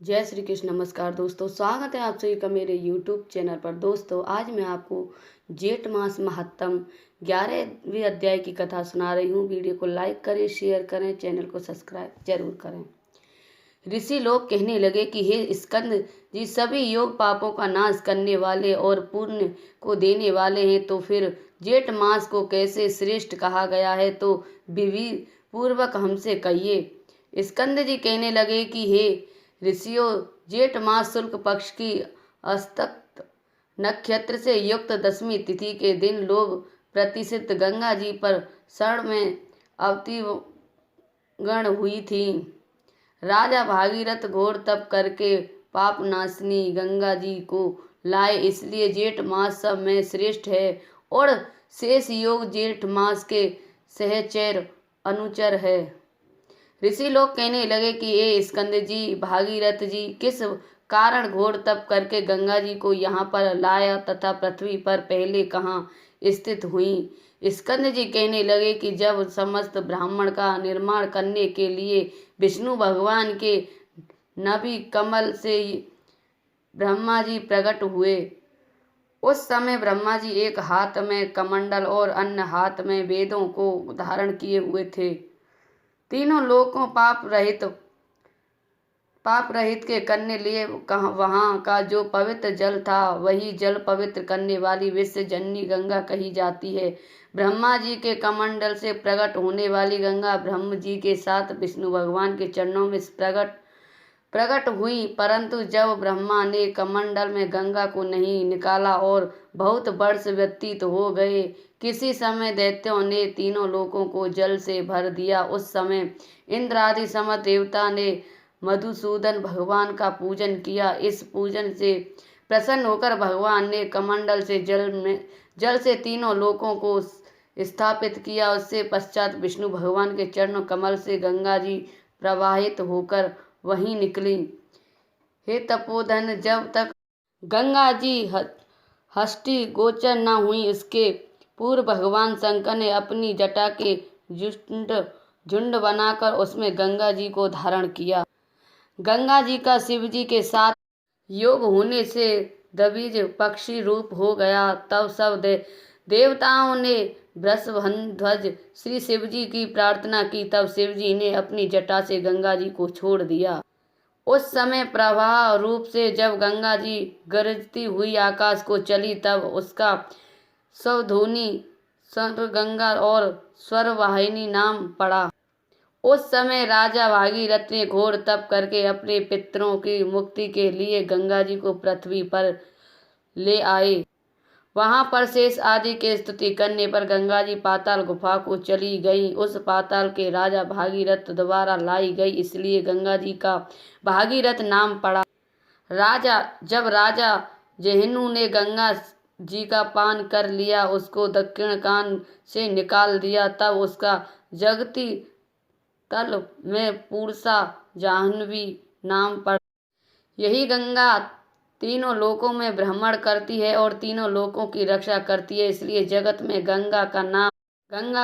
जय श्री कृष्ण। नमस्कार दोस्तों, स्वागत है आप सभी का मेरे यूट्यूब चैनल पर। दोस्तों, आज मैं आपको जेठ मास महात्म 11वें अध्याय की कथा सुना रही हूँ। वीडियो को लाइक करें, शेयर करें, चैनल को सब्सक्राइब जरूर करें। ऋषि लोग कहने लगे कि हे स्कंद जी, सभी योग पापों का नाश करने वाले और पुण्य को देने वाले हैं, तो फिर जेठ मास को कैसे श्रेष्ठ कहा गया है, तो विधि पूर्वक हमसे कहिए। स्कंद जी कहने लगे कि हे ऋषियों, जेठ मास शुक्ल पक्ष की अस्तक नक्षत्र से युक्त दसवीं तिथि के दिन लोग प्रतिष्ठित गंगा जी पर शरण में अवतीर्ण हुई थी। राजा भागीरथ घोर तप करके पाप नाशनी गंगा जी को लाए, इसलिए जेठ मास सब में श्रेष्ठ है और शेष योग जेठ मास के सहचर अनुचर है। ऋषि लोग कहने लगे कि ये स्कंद जी, भागीरथ जी किस कारण घोर तप करके गंगा जी को यहाँ पर लाया तथा पृथ्वी पर पहले कहाँ स्थित हुई। स्कंद जी कहने लगे कि जब समस्त ब्राह्मण का निर्माण करने के लिए विष्णु भगवान के नभि कमल से ब्रह्मा जी प्रकट हुए, उस समय ब्रह्मा जी एक हाथ में कमंडल और अन्य हाथ में वेदों को धारण किए हुए थे। तीनों लोगों पाप रहित के करने लिए वहाँ का जो पवित्र जल था, वही जल पवित्र करने वाली विश्व जननी गंगा कही जाती है। ब्रह्मा जी के कमंडल से प्रकट होने वाली गंगा ब्रह्म जी के साथ विष्णु भगवान के चरणों में प्रकट हुई, परंतु जब ब्रह्मा ने कमंडल में गंगा को नहीं निकाला और बहुत वर्ष व्यतीत हो गए, किसी समय दैत्यों ने तीनों लोकों को जल से भर दिया। उस समय इंद्र आदि समस्त देवता ने मधुसूदन भगवान का पूजन किया। इस पूजन से प्रसन्न होकर भगवान ने कमंडल से जल से तीनों लोकों को स्थापित किया। उससे पश्चात विष्णु भगवान के चरण कमल से गंगा जी प्रवाहित होकर वहीं निकली। हे तपोधन, जब तक गंगा जी हष्टि गोचर न हुई, इसके पूर्व भगवान शंकर ने अपनी जटा के झुंड बनाकर उसमें गंगा जी को धारण किया। गंगा जी का शिव जी के साथ योग होने से द्विज पक्षी रूप हो गया। तब सब देवताओं ने वृषभध्वज श्री शिव जी की प्रार्थना की। तब शिव जी ने अपनी जटा से गंगा जी को छोड़ दिया। उस समय प्रवाह रूप से जब गंगा जी गरजती हुई आकाश को चली, तब उसका स्वध्वनि सर्वगंगा और स्वरवाहिनी नाम पड़ा। उस समय राजा भागीरथ ने घोर तप करके अपने पितरों की मुक्ति के लिए गंगा जी को पृथ्वी पर ले आए। वहां पर शेष आदि के स्तुति करने पर गंगा जी पाताल गुफा को चली गई। उस पाताल के राजा भागीरथ द्वारा लाई गई, इसलिए गंगा जी का भागीरथ नाम पड़ा। जब राजा जेहनु ने गंगा जी का पान कर लिया, उसको दक्षिण कान से निकाल दिया, तब उसका जगती तल में पूर्सा जाह्नवी नाम पड़ा। यही गंगा तीनों लोकों में भ्रमण करती है और तीनों लोकों की रक्षा करती है, इसलिए जगत में गंगा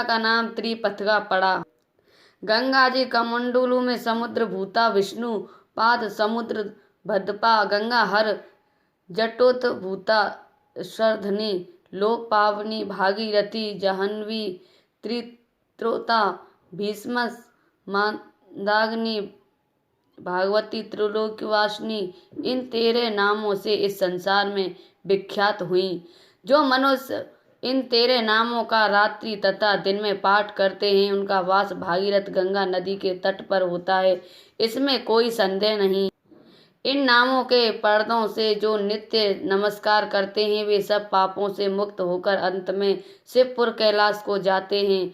का नाम त्रिपथगा पड़ा। गंगा जी कमंडलू में समुद्र भूता, विष्णु पाद समुद्र भद्रपा, गंगा हर जटोत भूता, श्रधनी लोक पावनी, भागीरथी जाह्नवी, त्रित्रोता, भीष्म मंदाग्नि, भागवती, त्रिलोकवासिनी, इन 13 नामों से इस संसार में विख्यात हुई। जो मनुष्य इन 13 नामों का रात्रि तथा दिन में पाठ करते हैं, उनका वास भागीरथ गंगा नदी के तट पर होता है, इसमें कोई संदेह नहीं। इन नामों के पर्दों से जो नित्य नमस्कार करते हैं, वे सब पापों से मुक्त होकर अंत में शिवपुर कैलाश को जाते हैं।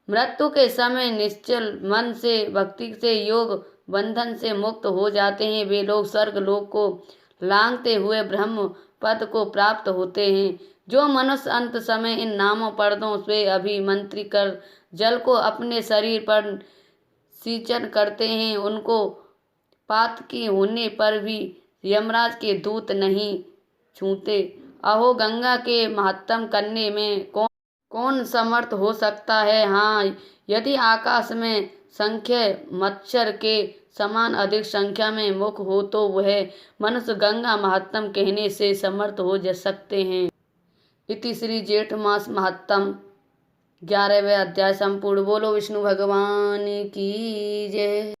मृत्यु के समय निश्चल मन से भक्ति से योग बंधन से मुक्त हो जाते हैं। वे लोग स्वर्ग लोक को लांघते हुए ब्रह्म पद को प्राप्त होते हैं। जो मनुष्य अंत समय इन नामों पर्दों से अभिमंत्रित कर जल को अपने शरीर पर सिंचन करते हैं, उनको पातकी होने पर भी यमराज के दूत नहीं छूते। अहो, गंगा के महात्म करने में कौन समर्थ हो सकता है। हाँ, यदि आकाश में संख्य मच्छर के समान अधिक संख्या में मुख हो तो वह मनुष्य गंगा महात्म कहने से समर्थ हो जा सकते हैं। इति श्री जेठ मास महात्म 11वें अध्याय संपूर्ण। बोलो विष्णु भगवान की जय।